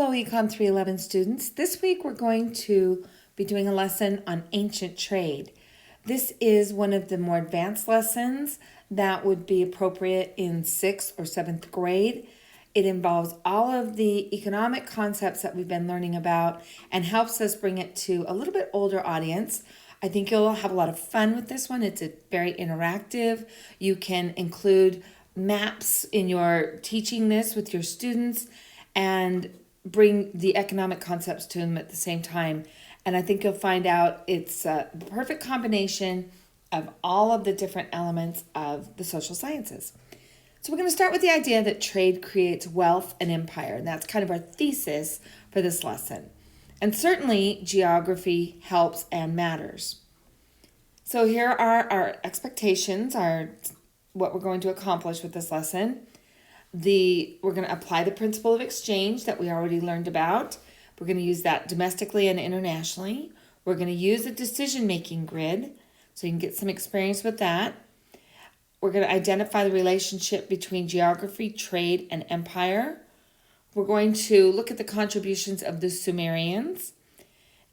Hello, Econ 311 students. This week we're going to be doing a lesson on ancient trade. This is one of the more advanced lessons that would be appropriate in 6th or 7th grade. It involves all of the economic concepts that we've been learning about and helps us bring it to a little bit older audience. I think you'll have a lot of fun with this one. It's very interactive. You can include maps in your teaching this with your students and bring the economic concepts to them at the same time. And I think you'll find out it's the perfect combination of all of the different elements of the social sciences. So we're going to start with the idea that trade creates wealth and empire. And that's kind of our thesis for this lesson. And certainly geography helps and matters. So here are our expectations, what we're going to accomplish with this lesson. We're going to apply the principle of exchange that we already learned about. We're going to use that domestically and internationally. We're going to use a decision-making grid, so you can get some experience with that. We're going to identify the relationship between geography, trade, and empire. We're going to look at the contributions of the Sumerians.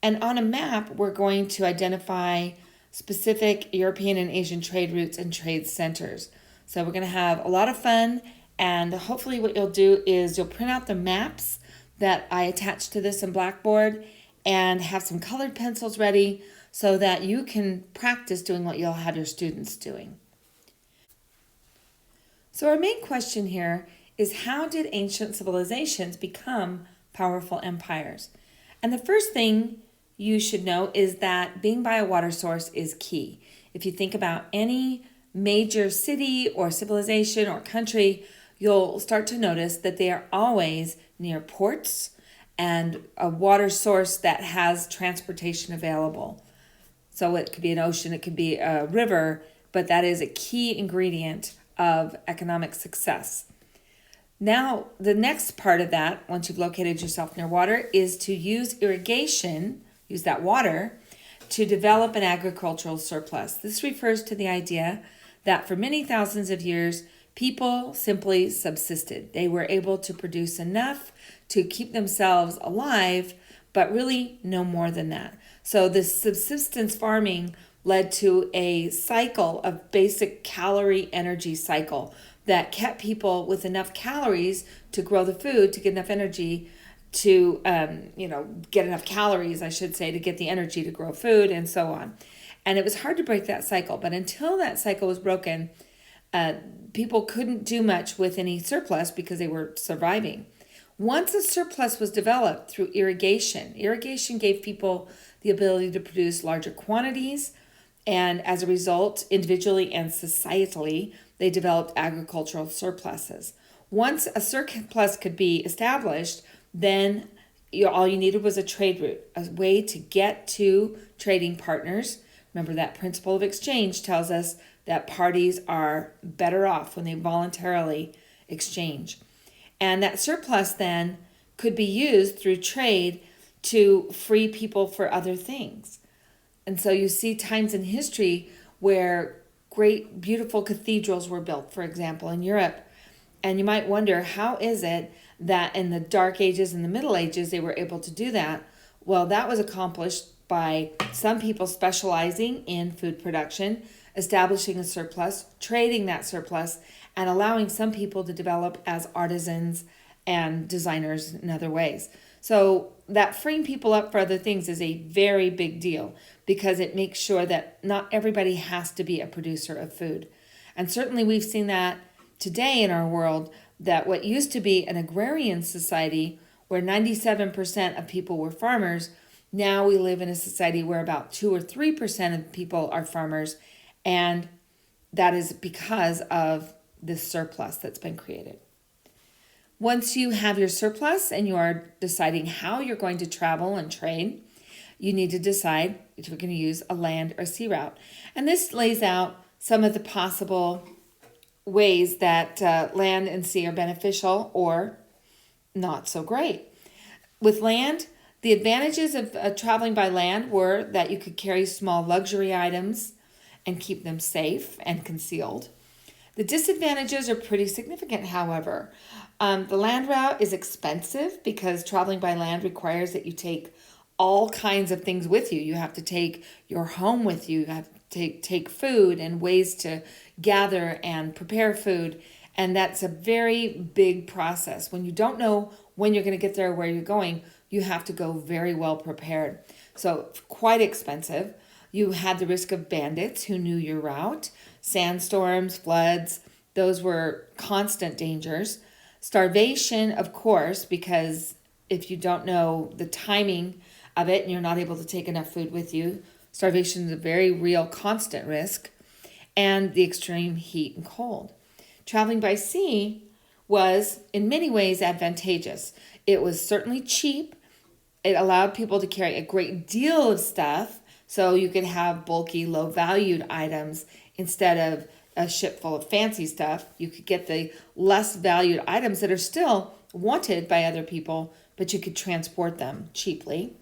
And on a map, we're going to identify specific European and Asian trade routes and trade centers. So we're going to have a lot of fun. And hopefully what you'll do is you'll print out the maps that I attached to this in Blackboard and have some colored pencils ready so that you can practice doing what you'll have your students doing. So our main question here is, how did ancient civilizations become powerful empires? And the first thing you should know is that being by a water source is key. If you think about any major city or civilization or country, you'll start to notice that they are always near ports and a water source that has transportation available. So it could be an ocean, it could be a river, but that is a key ingredient of economic success. Now, the next part of that, once you've located yourself near water, is to use irrigation, use that water, to develop an agricultural surplus. This refers to the idea that for many thousands of years, people simply subsisted. They were able to produce enough to keep themselves alive, but really no more than that. So this subsistence farming led to a cycle of basic calorie energy cycle that kept people with enough calories to grow the food, to get enough energy to, get enough calories, I should say, to get the energy to grow food and so on. And it was hard to break that cycle. But until that cycle was broken, people couldn't do much with any surplus because they were surviving. Once a surplus was developed through irrigation gave people the ability to produce larger quantities, and as a result, individually and societally, they developed agricultural surpluses. Once a surplus could be established, then all you needed was a trade route, a way to get to trading partners. Remember, that principle of exchange tells us that parties are better off when they voluntarily exchange. And that surplus then could be used through trade to free people for other things. And so you see times in history where great, beautiful cathedrals were built, for example, in Europe. And you might wonder, how is it that in the Dark Ages and the Middle Ages they were able to do that? Well, that was accomplished by some people specializing in food production, establishing a surplus, trading that surplus, and allowing some people to develop as artisans and designers in other ways. So that freeing people up for other things is a very big deal because it makes sure that not everybody has to be a producer of food. And certainly we've seen that today in our world, that what used to be an agrarian society where 97% of people were farmers, now we live in a society where about 2 or 3% of people are farmers, and that is because of this surplus that's been created. Once you have your surplus and you are deciding how you're going to travel and trade, you need to decide if you're going to use a land or sea route. And this lays out some of the possible ways that land and sea are beneficial or not so great. With land, the advantages of traveling by land were that you could carry small luxury items and keep them safe and concealed. The disadvantages are pretty significant, however. The land route is expensive because traveling by land requires that you take all kinds of things with you. You have to take your home with you. You have to take food and ways to gather and prepare food. And that's a very big process. When you don't know when you're going to get there or where you're going, you have to go very well prepared. So quite expensive. You had the risk of bandits who knew your route, sandstorms, floods. Those were constant dangers. Starvation, of course, because if you don't know the timing of it and you're not able to take enough food with you, starvation is a very real constant risk. And the extreme heat and cold. Traveling by sea was in many ways advantageous. It was certainly cheap. It allowed people to carry a great deal of stuff, so you could have bulky, low-valued items instead of a ship full of fancy stuff. You could get the less valued items that are still wanted by other people, but you could transport them cheaply.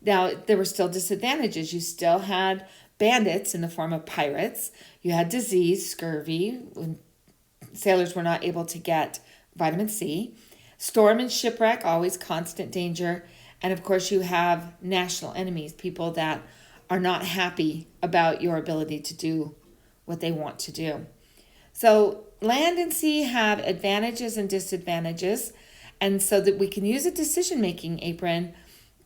Now, there were still disadvantages. You still had bandits in the form of pirates. You had disease, scurvy, when sailors were not able to get vitamin C. Storm and shipwreck, always constant danger. And of course, you have national enemies, people that are not happy about your ability to do what they want to do. So land and sea have advantages and disadvantages. And so that we can use a decision-making apron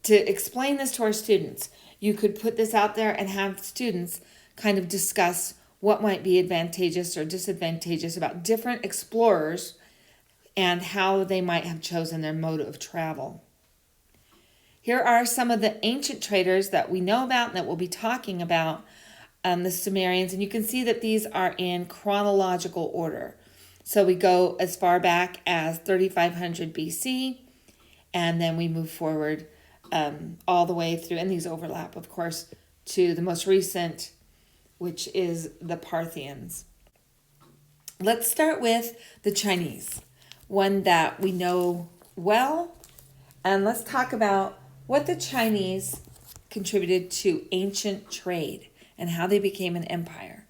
to explain this to our students. You could put this out there and have students kind of discuss what might be advantageous or disadvantageous about different explorers and how they might have chosen their mode of travel. Here are some of the ancient traders that we know about and that we'll be talking about, the Sumerians. And you can see that these are in chronological order. So we go as far back as 3500 BC, and then we move forward all the way through, and these overlap, of course, to the most recent, which is the Parthians. Let's start with the Chinese, one that we know well, and let's talk about what the Chinese contributed to ancient trade and how they became an empire.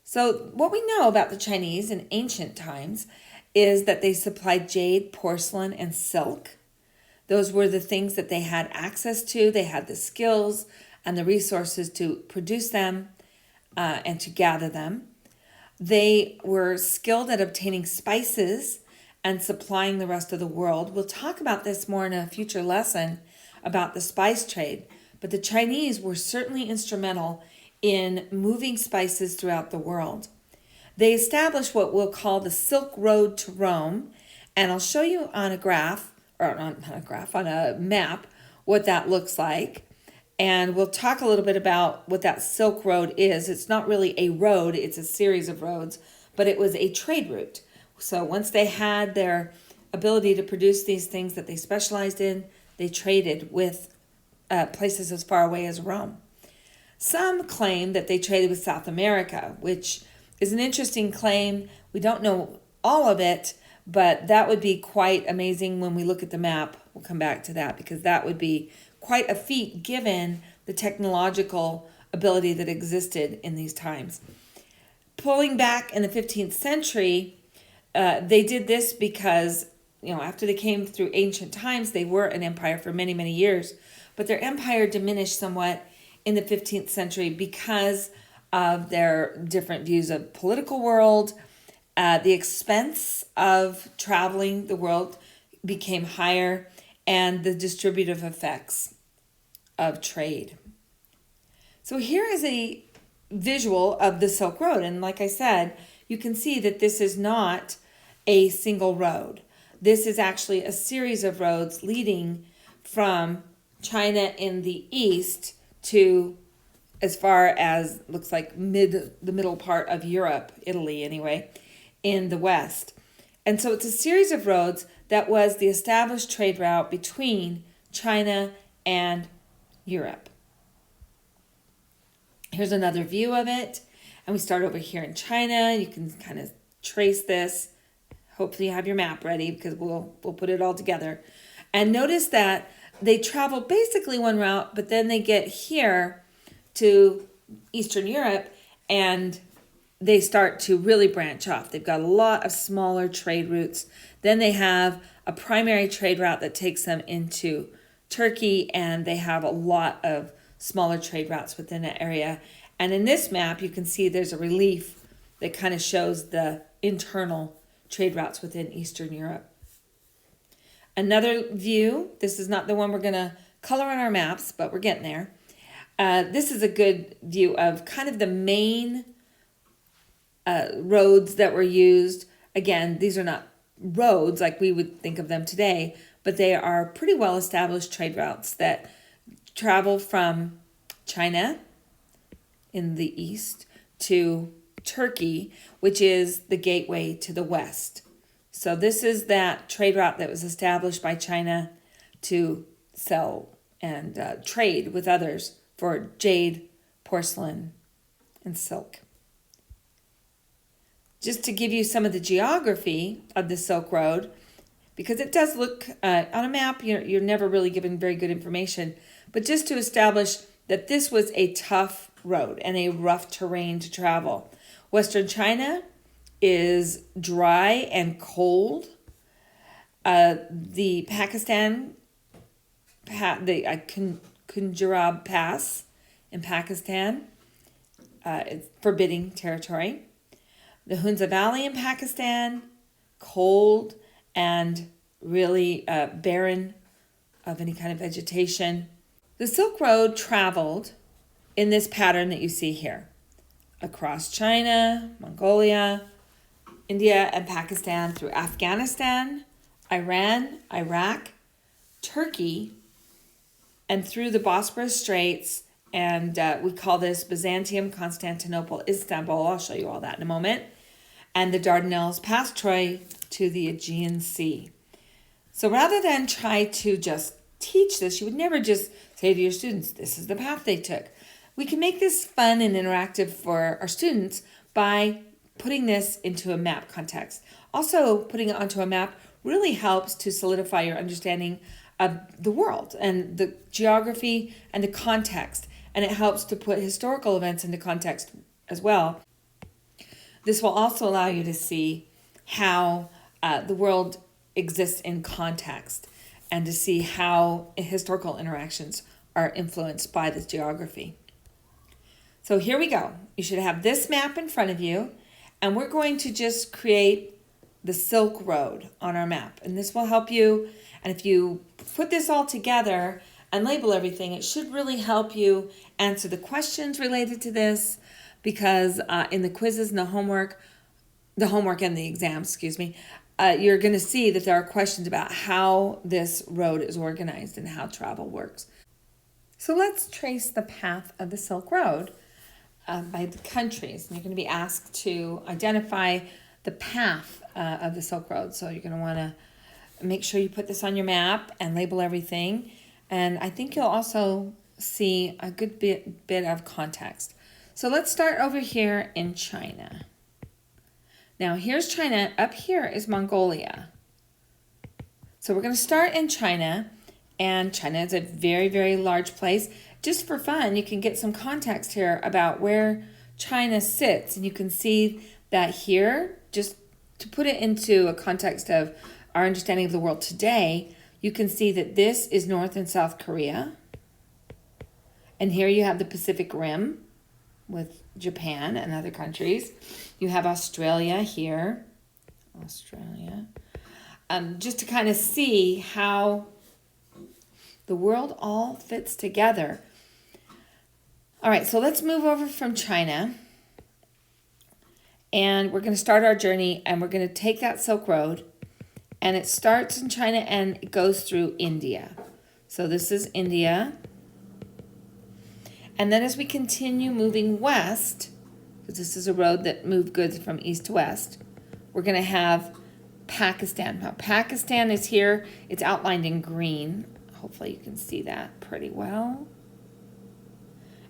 So what we know about the Chinese in ancient times is that they supplied jade, porcelain, and silk. Those were the things that they had access to. They had the skills and the resources to produce them and to gather them. They were skilled at obtaining spices and supplying the rest of the world. We'll talk about this more in a future lesson about the spice trade, but the Chinese were certainly instrumental in moving spices throughout the world. They established what we'll call the Silk Road to Rome, and I'll show you on a graph, or on a map, what that looks like. And we'll talk a little bit about what that Silk Road is. It's not really a road, it's a series of roads, but it was a trade route. So once they had their ability to produce these things that they specialized in, they traded with places as far away as Rome. Some claim that they traded with South America, which is an interesting claim. We don't know all of it, but that would be quite amazing when we look at the map. We'll come back to that because that would be quite a feat given the technological ability that existed in these times. Pulling back in the 15th century, they did this because, after they came through ancient times, they were an empire for many, many years. But their empire diminished somewhat in the 15th century because of their different views of political world. The expense of traveling the world became higher, and the distributive effects of trade. So here is a visual of the Silk Road. And like I said, you can see that this is not a single road. This is actually a series of roads leading from China in the east to as far as looks like the middle part of Europe, Italy anyway, in the west. And so it's a series of roads that was the established trade route between China and Europe. Here's another view of it. And we start over here in China. You can kind of trace this. Hopefully you have your map ready because we'll put it all together. And notice that they travel basically one route, but then they get here to Eastern Europe and they start to really branch off. They've got a lot of smaller trade routes. Then they have a primary trade route that takes them into Turkey, and they have a lot of smaller trade routes within that area. And in this map, you can see there's a relief that kind of shows the internal trade routes within Eastern Europe. Another view, this is not the one we're going to color on our maps, but we're getting there. This is a good view of kind of the main roads that were used. Again, these are not roads like we would think of them today, but they are pretty well established trade routes that travel from China in the east to Turkey, which is the gateway to the west. So this is that trade route that was established by China to sell and trade with others for jade, porcelain, and silk. Just to give you some of the geography of the Silk Road, because it does look, on a map, you're never really given very good information, but just to establish that this was a tough road and a rough terrain to travel. Western China is dry and cold. The Pakistan, the Punjab Pass in Pakistan, it's forbidding territory. The Hunza Valley in Pakistan, cold and really barren of any kind of vegetation. The Silk Road traveled in this pattern that you see here, across China, Mongolia, India, and Pakistan, through Afghanistan, Iran, Iraq, Turkey, and through the Bosporus Straits, and we call this Byzantium, Constantinople, Istanbul. I'll show you all that in a moment. And the Dardanelles past Troy to the Aegean Sea. So rather than try to just teach this, you would never just say to your students, this is the path they took. We can make this fun and interactive for our students by putting this into a map context. Also, putting it onto a map really helps to solidify your understanding of the world and the geography and the context. And it helps to put historical events into context as well. This will also allow you to see how the world exists in context and to see how historical interactions are influenced by this geography. So here we go. You should have this map in front of you, and we're going to just create the Silk Road on our map. And this will help you, and if you put this all together and label everything, it should really help you answer the questions related to this, because in the quizzes and the homework and the exams, you're going to see that there are questions about how this road is organized and how travel works. So let's trace the path of the Silk Road by the countries. And you're going to be asked to identify the path of the Silk Road. So you're going to want to make sure you put this on your map and label everything. And I think you'll also see a good bit of context. So let's start over here in China. Now here's China. Up here is Mongolia. So we're going to start in China. And China is a very, very large place. Just for fun, you can get some context here about where China sits. And you can see that here, just to put it into a context of our understanding of the world today, you can see that this is North and South Korea. And here you have the Pacific Rim with Japan and other countries. You have Australia here. Just to kind of see how the world all fits together. All right, so let's move over from China. And we're going to start our journey, and we're going to take that Silk Road. And it starts in China and it goes through India. So this is India. And then as we continue moving west, because this is a road that moved goods from east to west, we're going to have Pakistan. Now, Pakistan is here. It's outlined in green. Hopefully you can see that pretty well.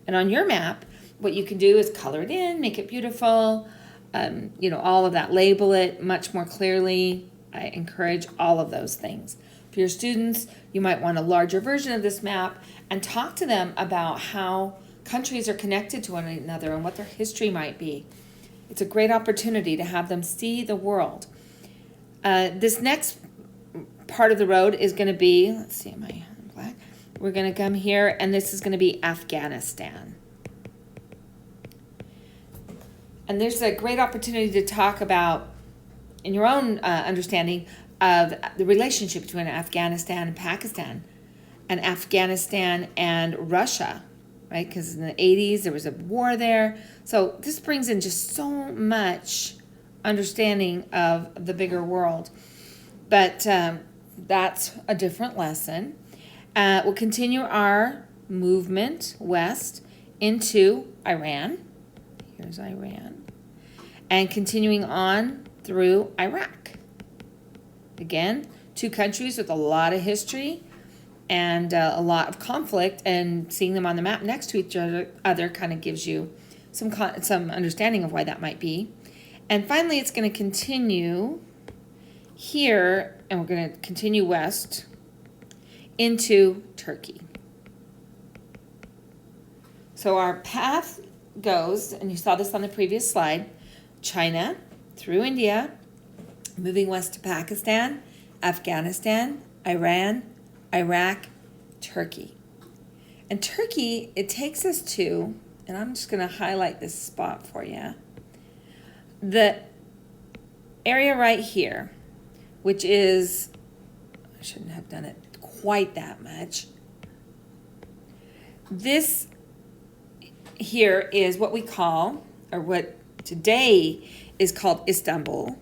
And on your map, what you can do is color it in, make it beautiful, all of that, label it much more clearly. I encourage all of those things. For your students, you might want a larger version of this map and talk to them about how countries are connected to one another and what their history might be. It's a great opportunity to have them see the world. This next part of the road is going to be, let's see, am I in black? We're going to come here, and this is going to be Afghanistan. And there's a great opportunity to talk about, in your own understanding, of the relationship between Afghanistan and Pakistan, and Afghanistan and Russia, right? Because in the 80s, there was a war there. So this brings in just so much understanding of the bigger world. But that's a different lesson. We'll continue our movement west into Iran. Here's Iran. And continuing on through Iraq. Again, two countries with a lot of history and a lot of conflict, and seeing them on the map next to each other kind of gives you some understanding of why that might be. And finally, it's going to continue here, and we're going to continue west into Turkey. So our path goes, and you saw this on the previous slide, China through India, moving west to Pakistan, Afghanistan, Iran, Iraq, Turkey. And Turkey, it takes us to, and I'm just going to highlight this spot for you, the area right here, which is, I shouldn't have done it quite that much. This here is what we call, or what today is called Istanbul,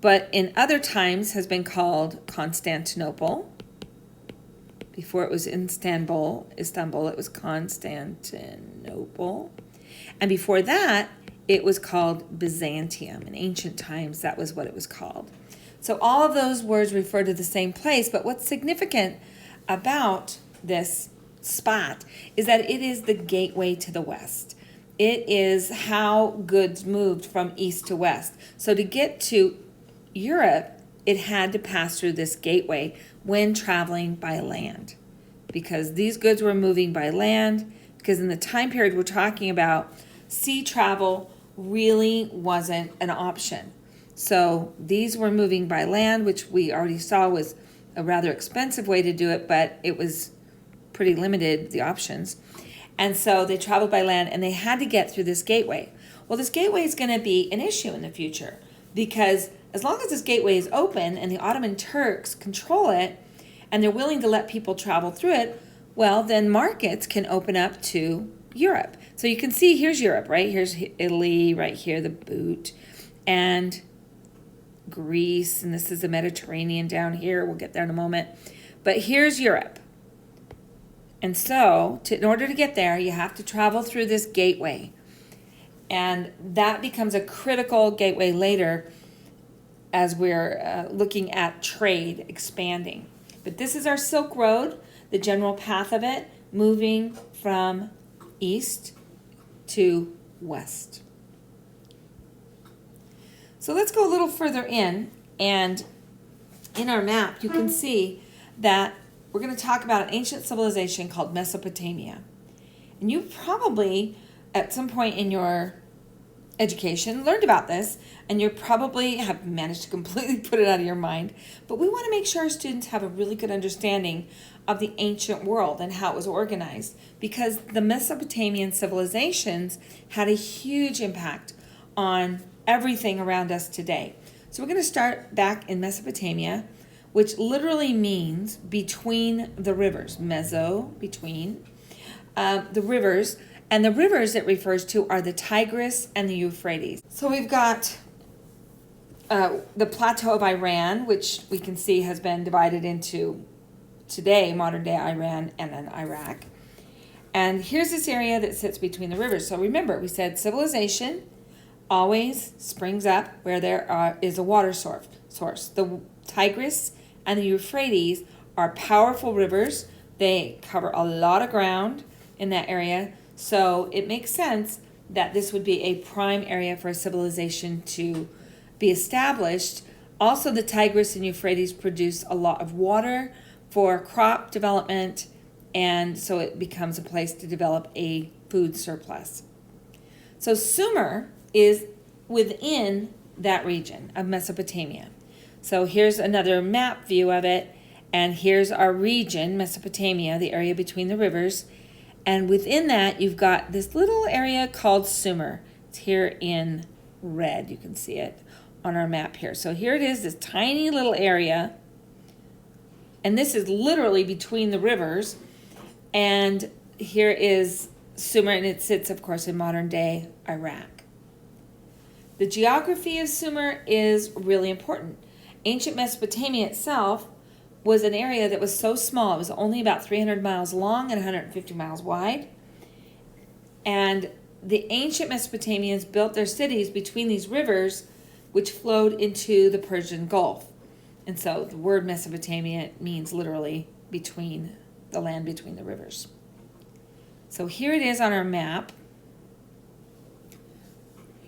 but in other times has been called Constantinople. Before it was Istanbul, it was Constantinople. And before that, it was called Byzantium. In ancient times, that was what it was called. So all of those words refer to the same place, but what's significant about this spot is that it is the gateway to the west. It is how goods moved from east to west. So to get to Europe, it had to pass through this gateway when traveling by land, because these goods were moving by land, because in the time period we're talking about, sea travel really wasn't an option. So these were moving by land, which we already saw was a rather expensive way to do it, but it was pretty limited, the options. And so they traveled by land, and they had to get through this gateway. Well, this gateway is going to be an issue in the future, because as long as this gateway is open and the Ottoman Turks control it, and they're willing to let people travel through it, well, then markets can open up to Europe. So you can see, here's Europe, right? Here's Italy, right here, the boot, and Greece, and this is the Mediterranean down here. We'll get there in a moment. But here's Europe. And so, in order to get there, you have to travel through this gateway. And that becomes a critical gateway later as we're looking at trade expanding. But this is our Silk Road, the general path of it, moving from east to west. So let's go a little further in, and in our map you can see that we're going to talk about an ancient civilization called Mesopotamia. And you probably, at some point in your education, learned about this, and you probably have managed to completely put it out of your mind. But we want to make sure our students have a really good understanding of the ancient world and how it was organized, because the Mesopotamian civilizations had a huge impact on everything around us today. So we're going to start back in Mesopotamia, which literally means between the rivers. Meso, between the rivers. And the rivers it refers to are the Tigris and the Euphrates. So we've got the plateau of Iran, which we can see has been divided into today, modern day Iran, and then Iraq. And here's this area that sits between the rivers. So remember, we said civilization always springs up where there is a water source. The Tigris and the Euphrates are powerful rivers. They cover a lot of ground in that area. So it makes sense that this would be a prime area for a civilization to be established. Also, the Tigris and Euphrates produce a lot of water for crop development, and so it becomes a place to develop a food surplus. So Sumer is within that region of Mesopotamia. So here's another map view of it, and here's our region, Mesopotamia, the area between the rivers. And within that, you've got this little area called Sumer. It's here in red. You can see it on our map here. So here it is, this tiny little area. And this is literally between the rivers. And here is Sumer, and it sits, of course, in modern-day Iraq. The geography of Sumer is really important. Ancient Mesopotamia itself was an area that was so small. It was only about 300 miles long and 150 miles wide. And the ancient Mesopotamians built their cities between these rivers, which flowed into the Persian Gulf. And so the word Mesopotamia means literally between the land between the rivers. So here it is on our map.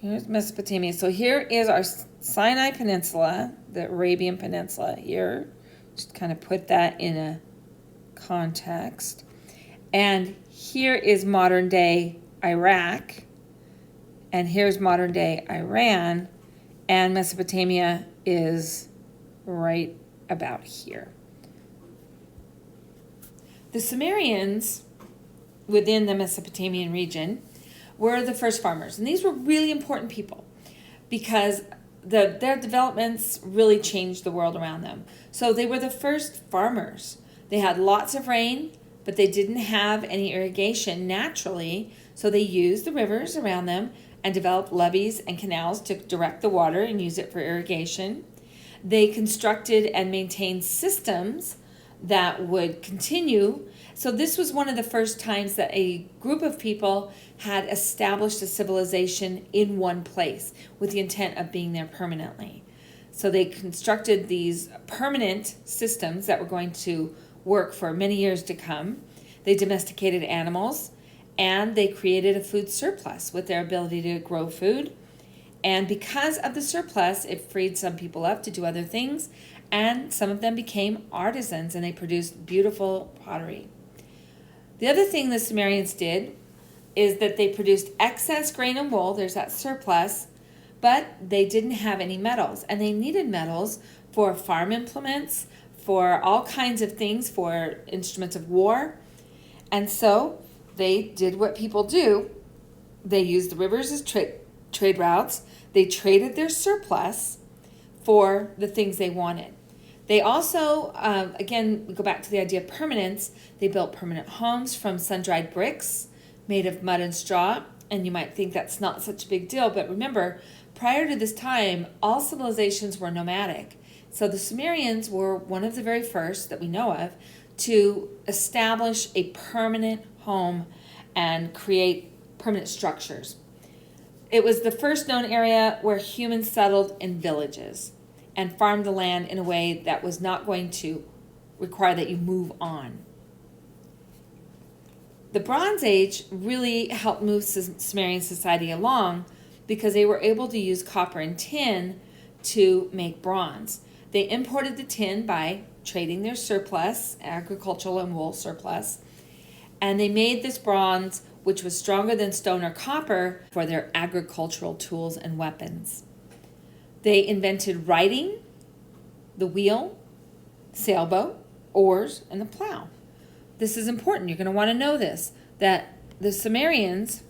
Here's Mesopotamia. So here is our Sinai Peninsula, the Arabian Peninsula here. Just kind of put that in a context. And here is modern day Iraq. And here's modern day Iran. And Mesopotamia is right about here. The Sumerians within the Mesopotamian region were the first farmers. And these were really important people because their developments really changed the world around them. So they were the first farmers. They had lots of rain, but they didn't have any irrigation naturally. So they used the rivers around them and developed levees and canals to direct the water and use it for irrigation. They constructed and maintained systems that would continue. So this was one of the first times that a group of people had established a civilization in one place with the intent of being there permanently. So they constructed these permanent systems that were going to work for many years to come. They domesticated animals, and they created a food surplus with their ability to grow food. And because of the surplus, it freed some people up to do other things, and some of them became artisans, and they produced beautiful pottery. The other thing the Sumerians did is that they produced excess grain and wool. There's that surplus, but they didn't have any metals, and they needed metals for farm implements, for all kinds of things, for instruments of war. And so they did what people do. They used the rivers as trade routes. They traded their surplus for the things they wanted. They also, again, we go back to the idea of permanence. They built permanent homes from sun-dried bricks made of mud and straw. And you might think that's not such a big deal, but remember, prior to this time, all civilizations were nomadic. So the Sumerians were one of the very first that we know of to establish a permanent home and create permanent structures. It was the first known area where humans settled in villages and farmed the land in a way that was not going to require that you move on. The Bronze Age really helped move Sumerian society along because they were able to use copper and tin to make bronze. They imported the tin by trading their surplus, agricultural and wool surplus, and they made this bronze, which was stronger than stone or copper, for their agricultural tools and weapons. They invented writing, the wheel, sailboat, oars, and the plow. This is important. You're going to want to know this, that the Sumerians,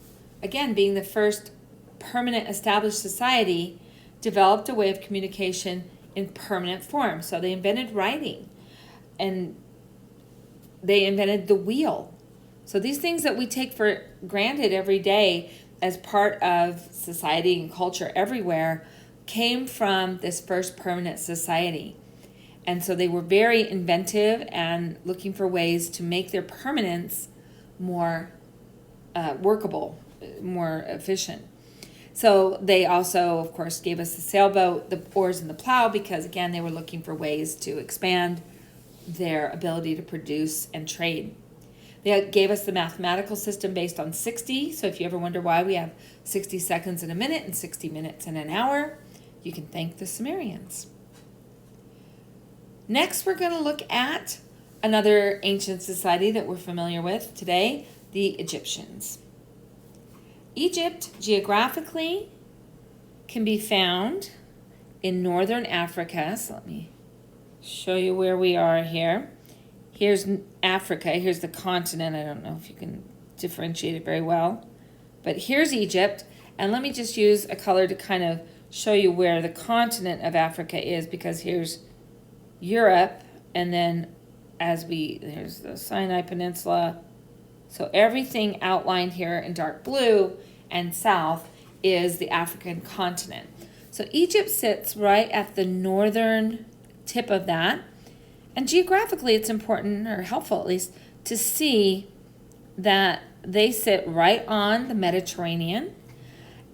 again, being the first permanent established society, developed a way of communication in permanent form. So they invented writing, and they invented the wheel. So these things that we take for granted every day as part of society and culture everywhere came from this first permanent society. And so they were very inventive and looking for ways to make their permanence more workable, more efficient. So they also, of course, gave us the sailboat, the oars, and the plow because, again, they were looking for ways to expand their ability to produce and trade. They gave us the mathematical system based on 60. So if you ever wonder why we have 60 seconds in a minute and 60 minutes in an hour, you can thank the Sumerians. Next, we're going to look at another ancient society that we're familiar with today, the Egyptians. Egypt, geographically, can be found in northern Africa. So let me show you where we are here. Here's Africa. Here's the continent. I don't know if you can differentiate it very well. But here's Egypt. And let me just use a color to kind of show you where the continent of Africa is, because here's Europe, and then there's the Sinai Peninsula. So everything outlined here in dark blue and south is the African continent. So Egypt sits right at the northern tip of that. And geographically, it's important, or helpful at least, to see that they sit right on the Mediterranean,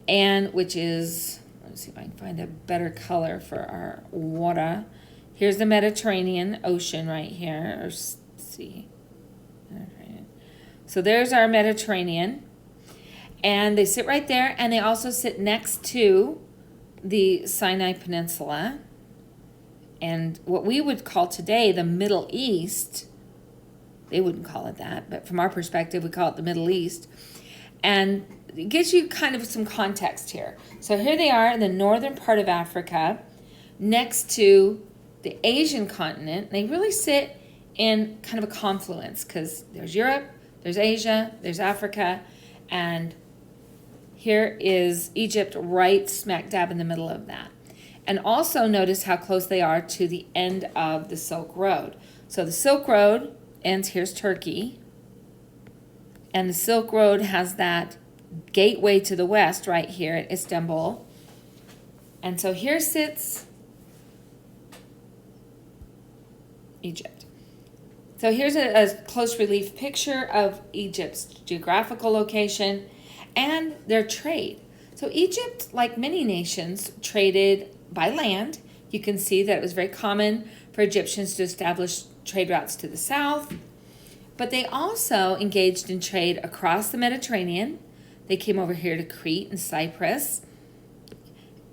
and which is, let's see if I can find a better color for our water. Here's the Mediterranean Ocean right here, or sea. So there's our Mediterranean, and they sit right there, and they also sit next to the Sinai Peninsula, and what we would call today the Middle East. They wouldn't call it that, but from our perspective, we call it the Middle East. And it gives you kind of some context here. So here they are in the northern part of Africa, next to the Asian continent. They really sit in kind of a confluence, because there's Europe, there's Asia, there's Africa, and here is Egypt right smack dab in the middle of that. And also notice how close they are to the end of the Silk Road. So the Silk Road ends, here's Turkey, and the Silk Road has that gateway to the west right here at Istanbul. And so here sits Egypt. So here's a close relief picture of Egypt's geographical location and their trade. So Egypt, like many nations, traded by land. You can see that it was very common for Egyptians to establish trade routes to the south, but they also engaged in trade across the Mediterranean. They came over here to Crete and Cyprus,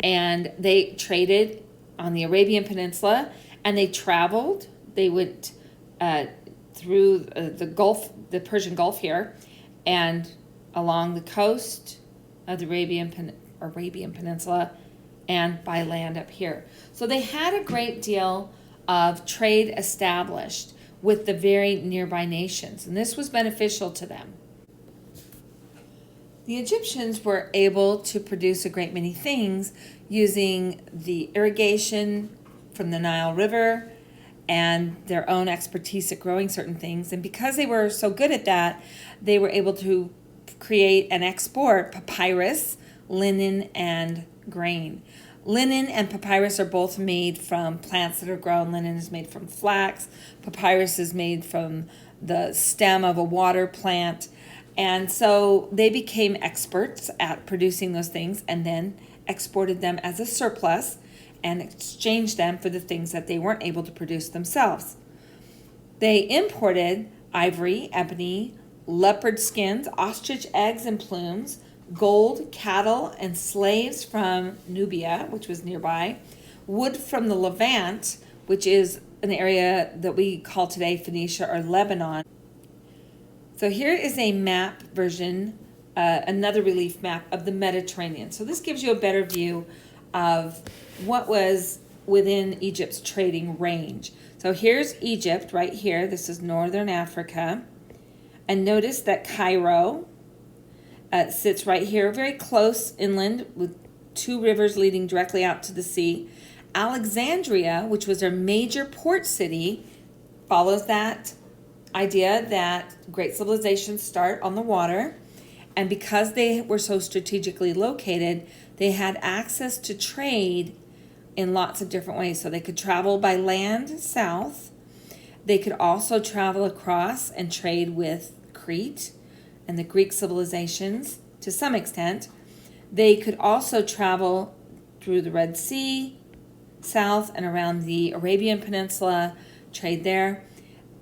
and they traded on the Arabian Peninsula, and they traveled. They went through the Gulf, the Persian Gulf here, and along the coast of the Arabian Peninsula, and by land up here. So they had a great deal of trade established with the very nearby nations, and this was beneficial to them. The Egyptians were able to produce a great many things using the irrigation from the Nile River and their own expertise at growing certain things. And because they were so good at that, they were able to create and export papyrus, linen, and grain. Linen and papyrus are both made from plants that are grown. Linen is made from flax. Papyrus is made from the stem of a water plant. And so they became experts at producing those things and then exported them as a surplus and exchanged them for the things that they weren't able to produce themselves. They imported ivory, ebony, leopard skins, ostrich eggs and plumes, gold, cattle, and slaves from Nubia, which was nearby, wood from the Levant, which is an area that we call today Phoenicia or Lebanon. So here is a map version, another relief map of the Mediterranean. So this gives you a better view of what was within Egypt's trading range. So here's Egypt right here. This is northern Africa. And notice that Cairo sits right here, very close inland with two rivers leading directly out to the sea. Alexandria, which was their major port city, follows that idea that great civilizations start on the water. And because they were so strategically located, they had access to trade in lots of different ways. So they could travel by land south. They could also travel across and trade with Crete and the Greek civilizations to some extent. They could also travel through the Red Sea, south and around the Arabian Peninsula, trade there.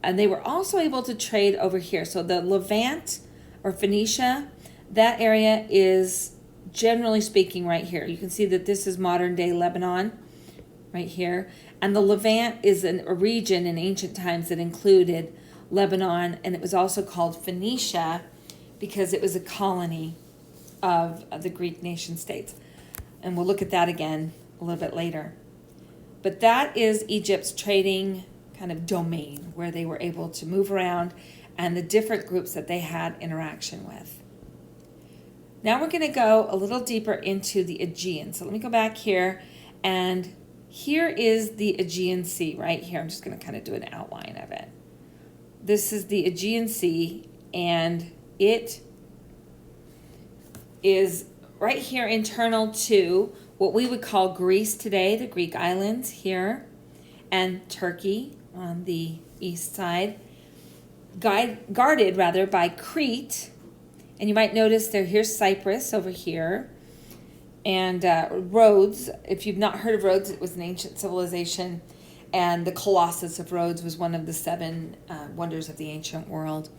And they were also able to trade over here. So the Levant or Phoenicia, that area is generally speaking right here. You can see that this is modern day Lebanon right here. And the Levant is a region in ancient times that included Lebanon, and it was also called Phoenicia because it was a colony of the Greek nation states. And we'll look at that again a little bit later. But that is Egypt's trading kind of domain where they were able to move around and the different groups that they had interaction with. Now we're going to go a little deeper into the Aegean. So let me go back here, and here is the Aegean Sea right here. I'm just going to kind of do an outline of it. This is the Aegean Sea, and it is right here internal to what we would call Greece today, the Greek islands here, and Turkey on the east side, guarded by Crete. And you might notice here's Cyprus over here, and Rhodes. If you've not heard of Rhodes, it was an ancient civilization, and the Colossus of Rhodes was one of the 7 wonders of the ancient world.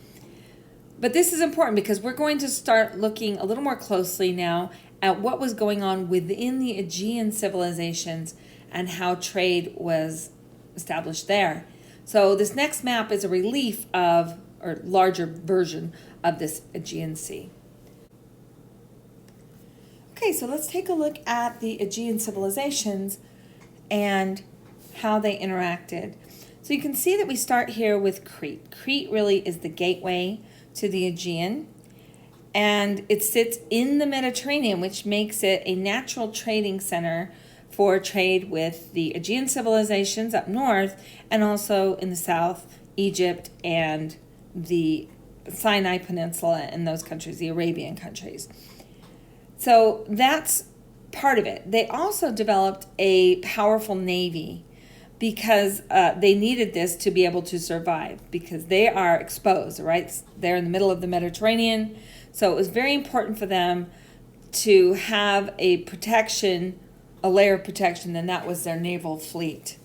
But this is important because we're going to start looking a little more closely now at what was going on within the Aegean civilizations and how trade was established there. So this next map is a relief of, or larger version of this Aegean Sea. Okay, so let's take a look at the Aegean civilizations and how they interacted. So you can see that we start here with Crete. Crete really is the gateway to the Aegean, and it sits in the Mediterranean, which makes it a natural trading center for trade with the Aegean civilizations up north, and also in the south, Egypt and the Sinai Peninsula and those countries, the Arabian countries. So that's part of it. They also developed a powerful navy because they needed this to be able to survive, because they are exposed, right? They're in the middle of the Mediterranean. So it was very important for them to have a protection, a layer of protection, and that was their naval fleet.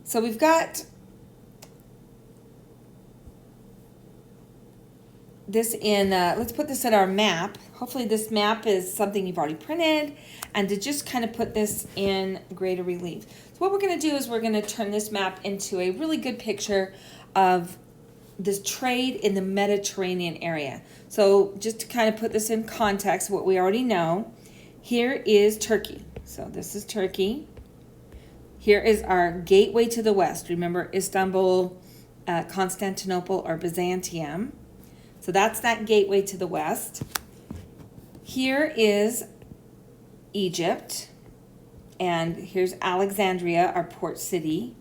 So we've got this in, let's put this in our map. Hopefully this map is something you've already printed, and to just kind of put this in greater relief. So what we're going to do is we're going to turn this map into a really good picture of this trade in the Mediterranean area. So just to kind of put this in context, what we already know, here is Turkey. So this is Turkey. Here is our gateway to the west. Remember Istanbul, Constantinople, or Byzantium. So that's that gateway to the west. Here is Egypt, and here's Alexandria, our port city.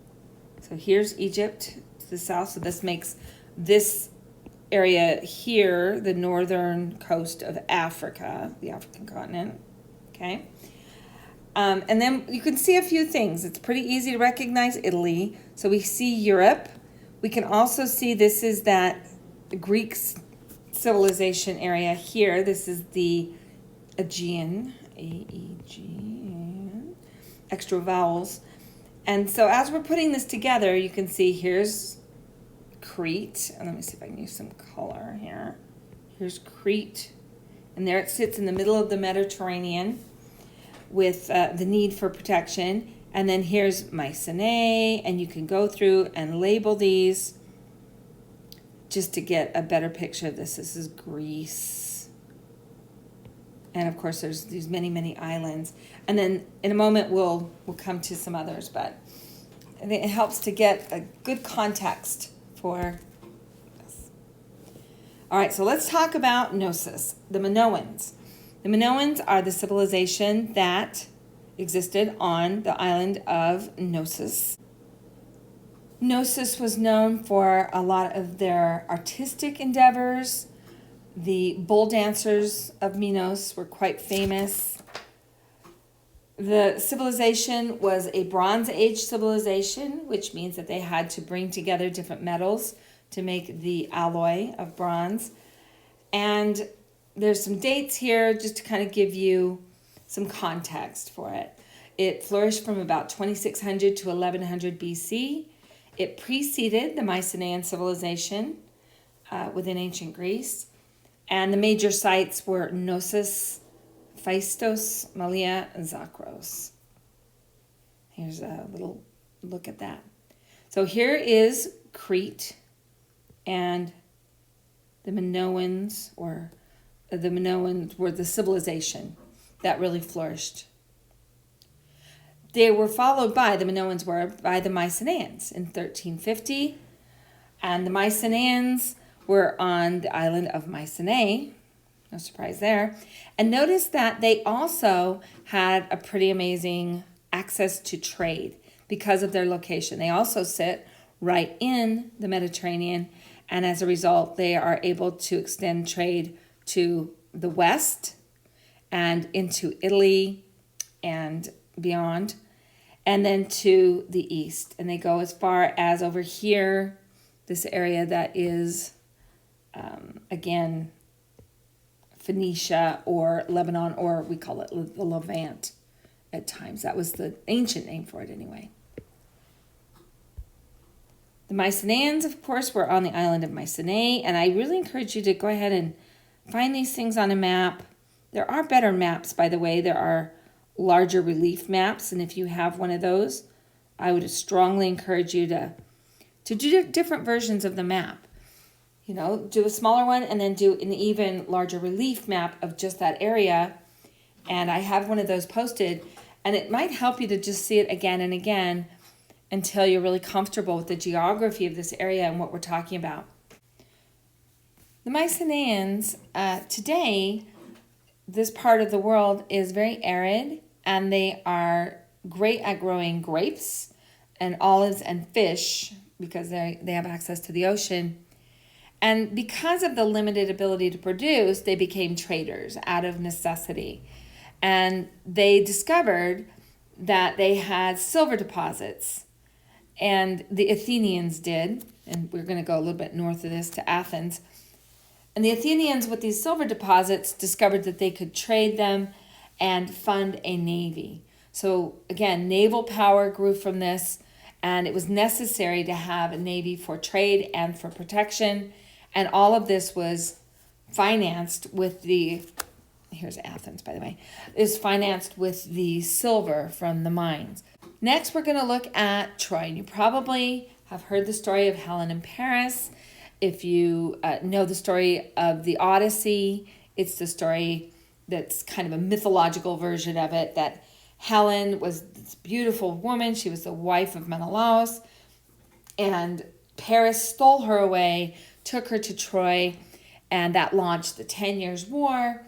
So here's Egypt to the south. So this makes this area here the northern coast of Africa, the African continent. Okay. And then you can see a few things. It's pretty easy to recognize Italy. So we see Europe. We can also see this is that Greek civilization area here. This is the Aegean, A-E-G-E-N, extra vowels. And so as we're putting this together, you can see here's Crete. And let me see if I can use some color here. Here's Crete. And there it sits in the middle of the Mediterranean with the need for protection. And then here's Mycenae, and you can go through and label these just to get a better picture of this. This is Greece. And of course there's these many, many islands. And then in a moment we'll come to some others, but I think it helps to get a good context for this. All right, so let's talk about Gnosis, the Minoans. The Minoans are the civilization that existed on the island of Gnosis. Gnosis was known for a lot of their artistic endeavors. The bull dancers of Minos were quite famous. The civilization was a Bronze Age civilization, which means that they had to bring together different metals to make the alloy of bronze. And there's some dates here just to kind of give you some context for it. It flourished from about 2600 to 1100 BC. It preceded the Mycenaean civilization within ancient Greece. And the major sites were Knossos, Phaistos, Malea, and Zakros. Here's a little look at that. So here is Crete, and the Minoans were the civilization that really flourished. They were followed by, the Minoans were, by the Mycenaeans in 1350. And the Mycenaeans were on the island of Mycenae. No surprise there. And notice that they also had a pretty amazing access to trade because of their location. They also sit right in the Mediterranean. And as a result, they are able to extend trade to the west and into Italy and beyond, and then to the east. And they go as far as over here, this area that is, again, Phoenicia or Lebanon, or we call it the Levant at times. That was the ancient name for it anyway. The Mycenaeans, of course, were on the island of Mycenae, and I really encourage you to go ahead and find these things on a map. There are better maps, by the way. There are larger relief maps, and if you have one of those, I would strongly encourage you to do different versions of the map. You know, do a smaller one and then do an even larger relief map of just that area. And I have one of those posted, and it might help you to just see it again and again until you're really comfortable with the geography of this area and what we're talking about. The Mycenaeans, today, this part of the world is very arid, and they are great at growing grapes and olives and fish because they have access to the ocean. And because of the limited ability to produce, they became traders out of necessity. And they discovered that they had silver deposits. And the Athenians did, and we're going to go a little bit north of this to Athens. And the Athenians, with these silver deposits, discovered that they could trade them and fund a navy. So again, naval power grew from this, and it was necessary to have a navy for trade and for protection. And all of this was financed with here's Athens, by the way, is financed with the silver from the mines. Next, we're going to look at Troy. And you probably have heard the story of Helen and Paris. If you know the story of the Odyssey, it's the story that's kind of a mythological version of it, that Helen was this beautiful woman. She was the wife of Menelaus, and Paris stole her away, took her to Troy, and that launched the 10 Years' War.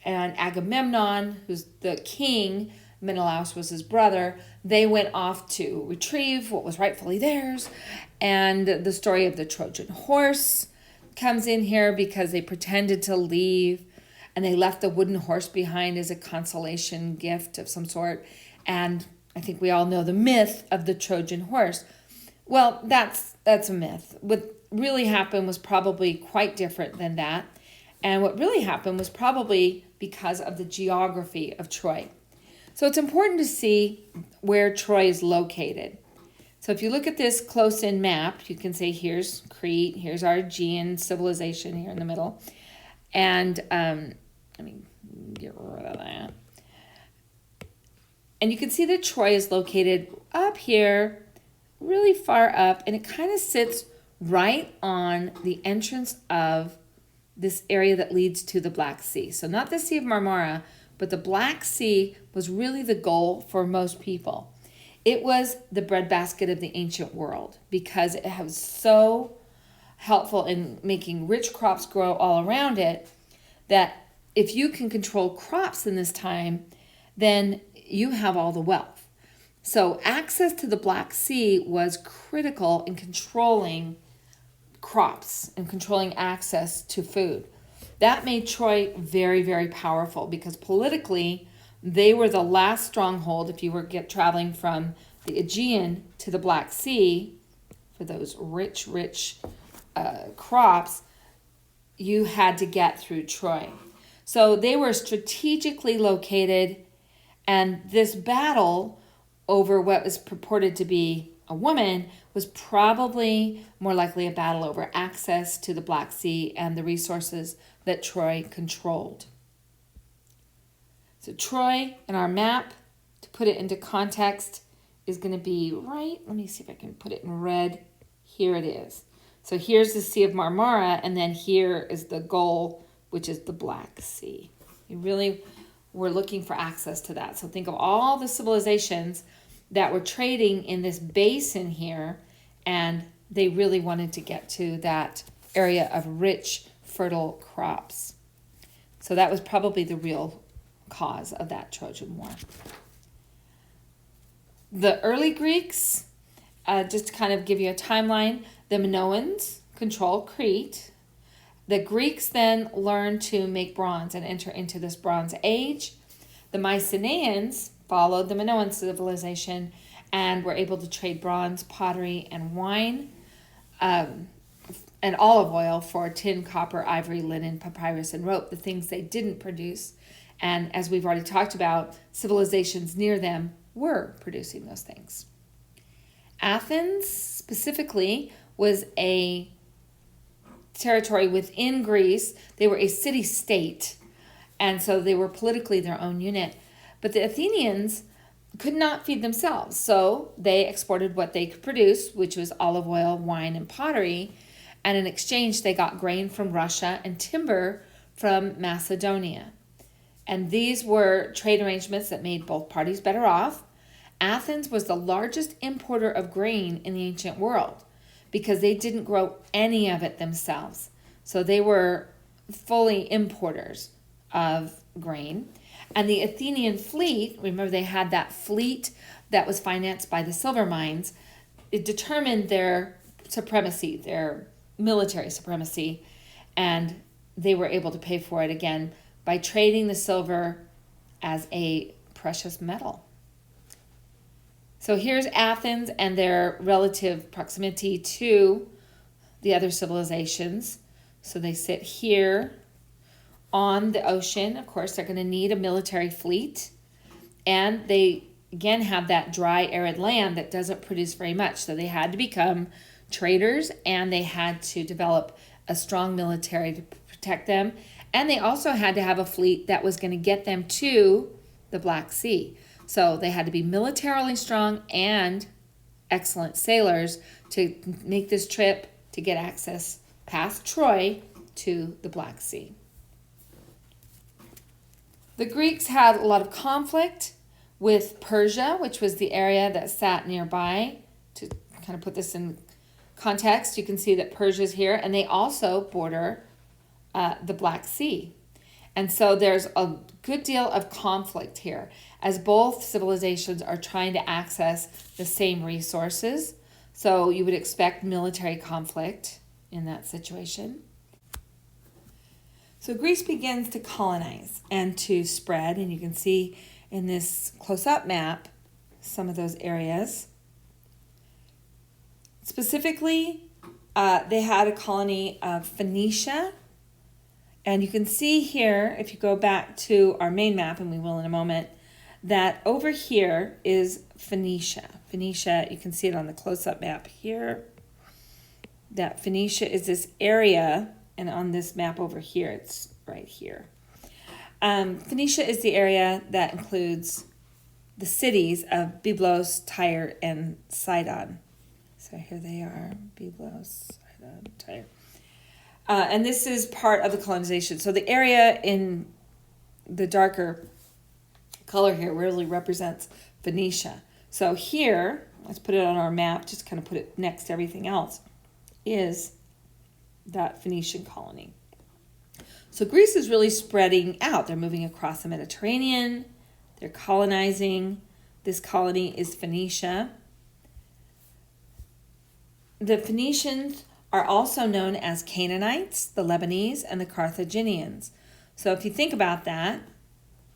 And Agamemnon, who's the king, Menelaus was his brother, they went off to retrieve what was rightfully theirs. And the story of the Trojan horse comes in here because they pretended to leave, and they left the wooden horse behind as a consolation gift of some sort. And I think we all know the myth of the Trojan horse. Well, that's a myth. What really happened was probably quite different than that. And what really happened was probably because of the geography of Troy. So it's important to see where Troy is located. So if you look at this close-in map, you can say here's Crete, here's our Aegean civilization here in the middle. And let me get rid of that. And you can see that Troy is located up here, really far up, and it kind of sits right on the entrance of this area that leads to the Black Sea. So not the Sea of Marmara, but the Black Sea was really the goal for most people. It was the breadbasket of the ancient world because it was so helpful in making rich crops grow all around it that if you can control crops in this time, then you have all the wealth. So access to the Black Sea was critical in controlling crops and controlling access to food. That made Troy very, very powerful because politically they were the last stronghold. If you were traveling from the Aegean to the Black Sea for those rich crops, you had to get through Troy. So they were strategically located, and this battle over what was purported to be a woman was probably more likely a battle over access to the Black Sea and the resources that Troy controlled. So Troy, in our map, to put it into context, is going to be right, let me see if I can put it in red. Here it is. So here's the Sea of Marmara, and then here is the goal, which is the Black Sea. You really were looking for access to that. So think of all the civilizations that were trading in this basin here, and they really wanted to get to that area of rich, fertile crops. So that was probably the real cause of that Trojan War. The early Greeks, just to kind of give you a timeline, the Minoans control Crete. The Greeks then learned to make bronze and enter into this Bronze Age. The Mycenaeans followed the Minoan civilization and were able to trade bronze, pottery, and wine, and olive oil for tin, copper, ivory, linen, papyrus, and rope, the things they didn't produce. And as we've already talked about, civilizations near them were producing those things. Athens specifically was a territory within Greece. They were a city-state, and so they were politically their own unit. But the Athenians could not feed themselves, so they exported what they could produce, which was olive oil, wine, and pottery, and in exchange they got grain from Russia and timber from Macedonia. And these were trade arrangements that made both parties better off. Athens was the largest importer of grain in the ancient world because they didn't grow any of it themselves. So they were fully importers of grain. And the Athenian fleet, remember they had that fleet that was financed by the silver mines, it determined their supremacy, their military supremacy, and they were able to pay for it again by trading the silver as a precious metal. So here's Athens and their relative proximity to the other civilizations. So they sit here on the ocean. Of course, they're going to need a military fleet. And they, again, have that dry, arid land that doesn't produce very much. So they had to become traders, and they had to develop a strong military to protect them. And they also had to have a fleet that was going to get them to the Black Sea. So they had to be militarily strong and excellent sailors to make this trip to get access past Troy to the Black Sea. The Greeks had a lot of conflict with Persia, which was the area that sat nearby. To kind of put this in context, you can see that Persia's here, and they also border the Black Sea. And so there's a good deal of conflict here as both civilizations are trying to access the same resources. So you would expect military conflict in that situation. So Greece begins to colonize and to spread, and you can see in this close-up map some of those areas. Specifically, they had a colony of Phoenicia. And you can see here, if you go back to our main map, and we will in a moment, that over here is Phoenicia. Phoenicia, you can see it on the close-up map here. That Phoenicia is this area, and on this map over here, it's right here. Phoenicia is the area that includes the cities of Byblos, Tyre, and Sidon. So here they are, Byblos, Sidon, Tyre. And this is part of the colonization. So the area in the darker color here really represents Phoenicia. So here, let's put it on our map, just kind of put it next to everything else, is that Phoenician colony. So Greece is really spreading out. They're moving across the Mediterranean. They're colonizing. This colony is Phoenicia. The Phoenicians are also known as Canaanites, the Lebanese, and the Carthaginians. So if you think about that,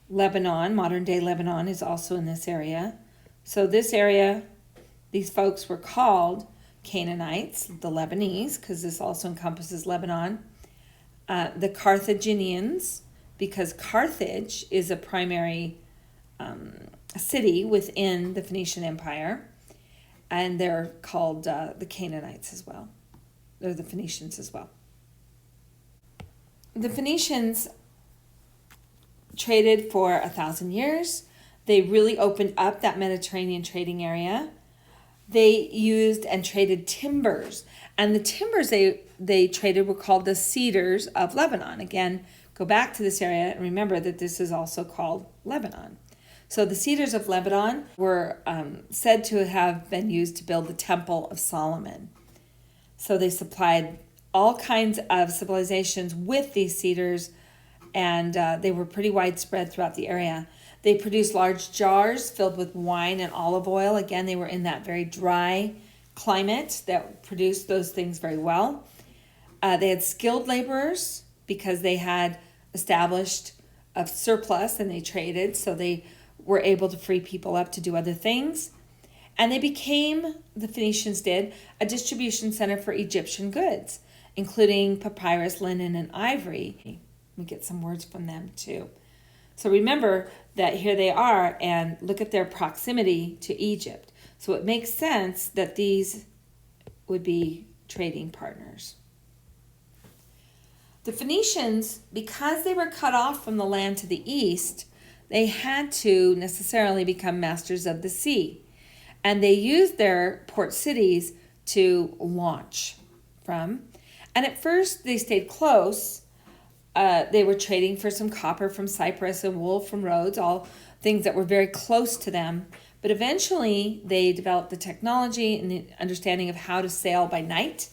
Lebanon, modern-day Lebanon, is also in this area. So this area, these folks were called Canaanites, the Lebanese, because this also encompasses Lebanon. The Carthaginians, because Carthage is a primary city within the Phoenician Empire, and they're called the Canaanites as well. They're the Phoenicians as well. The Phoenicians traded for 1,000 years. They really opened up that Mediterranean trading area. They used and traded timbers. And the timbers they traded were called the cedars of Lebanon. Again, go back to this area and remember that this is also called Lebanon. So the cedars of Lebanon were said to have been used to build the Temple of Solomon. So they supplied all kinds of civilizations with these cedars, and they were pretty widespread throughout the area. They produced large jars filled with wine and olive oil. Again, they were in that very dry climate that produced those things very well. They had skilled laborers because they had established a surplus and they traded, so they were able to free people up to do other things. And they became, the Phoenicians did, a distribution center for Egyptian goods, including papyrus, linen, and ivory. We get some words from them too. So remember that here they are, and look at their proximity to Egypt. So it makes sense that these would be trading partners. The Phoenicians, because they were cut off from the land to the east, they had to necessarily become masters of the sea. And they used their port cities to launch from. And at first they stayed close. They were trading for some copper from Cyprus and wool from Rhodes, all things that were very close to them. But eventually they developed the technology and the understanding of how to sail by night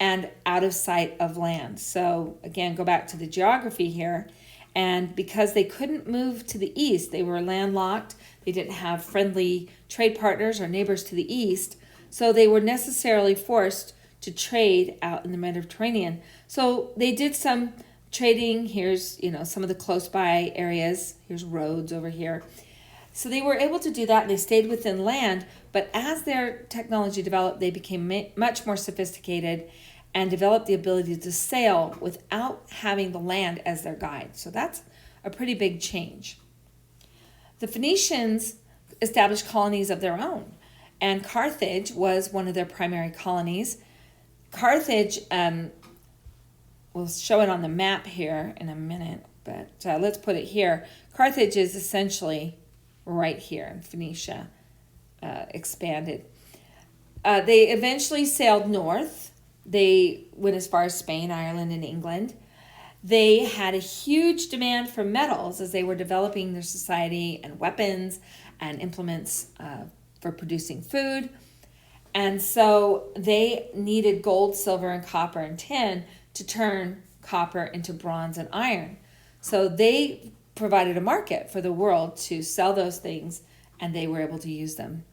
and out of sight of land. So again, go back to the geography here. And because they couldn't move to the east, they were landlocked. They didn't have friendly trade partners or neighbors to the east. So they were necessarily forced to trade out in the Mediterranean. So they did some trading. Here's, some of the close by areas. Here's Rhodes over here. So they were able to do that. They stayed within land. But as their technology developed, they became much more sophisticated and developed the ability to sail without having the land as their guide. So that's a pretty big change. The Phoenicians established colonies of their own, and Carthage was one of their primary colonies. Carthage, we'll show it on the map here in a minute, but let's put it here. Carthage is essentially right here in Phoenicia, expanded. They eventually sailed north. They went as far as Spain, Ireland, and England. They had a huge demand for metals as they were developing their society and weapons and implements for producing food. And so they needed gold, silver, and copper and tin to turn copper into bronze and iron. So they provided a market for the world to sell those things, and they were able to use them.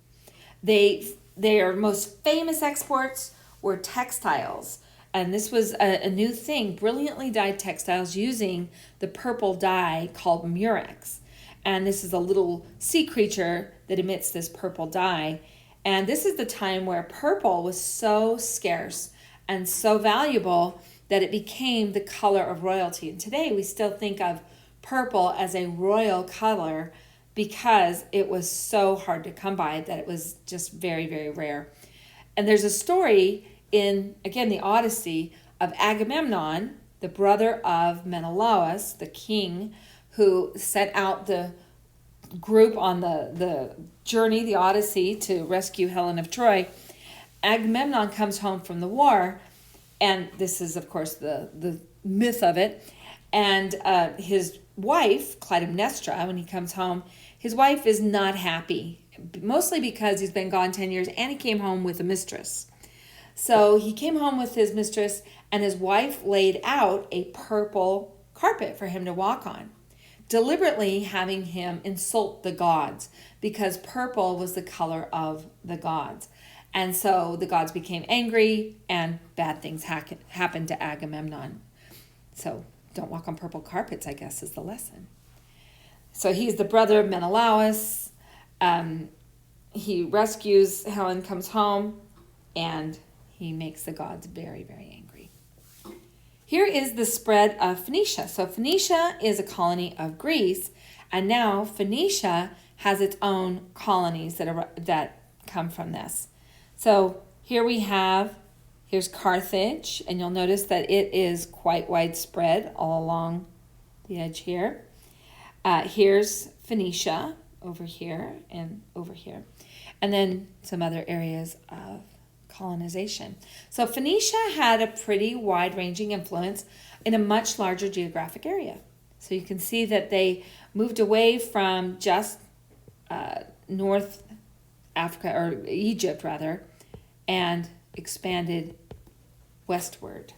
Their most famous exports were textiles, and this was a new thing, brilliantly dyed textiles using the purple dye called murex. And this is a little sea creature that emits this purple dye. And this is the time where purple was so scarce and so valuable that it became the color of royalty. And today we still think of purple as a royal color because it was so hard to come by that it was just very, very rare. And there's a story in, again, the Odyssey of Agamemnon, the brother of Menelaus, the king, who set out the group on the journey, the Odyssey, to rescue Helen of Troy. Agamemnon comes home from the war, and this is, of course, the myth of it. And his wife, Clytemnestra, when he comes home, his wife is not happy, mostly because he's been gone 10 years and he came home with a mistress. So he came home with his mistress, and his wife laid out a purple carpet for him to walk on, deliberately having him insult the gods because purple was the color of the gods. And so the gods became angry and bad things happened to Agamemnon. So don't walk on purple carpets, I guess, is the lesson. So he's the brother of Menelaus. He rescues Helen, comes home, and he makes the gods very, very angry. Here is the spread of Phoenicia. So Phoenicia is a colony of Greece, and now Phoenicia has its own colonies that come from this. So here here's Carthage, and you'll notice that it is quite widespread all along the edge here. Here's Phoenicia over here and over here. And then some other areas of colonization. So Phoenicia had a pretty wide-ranging influence in a much larger geographic area. So you can see that they moved away from just North Africa, or Egypt rather, and expanded westward.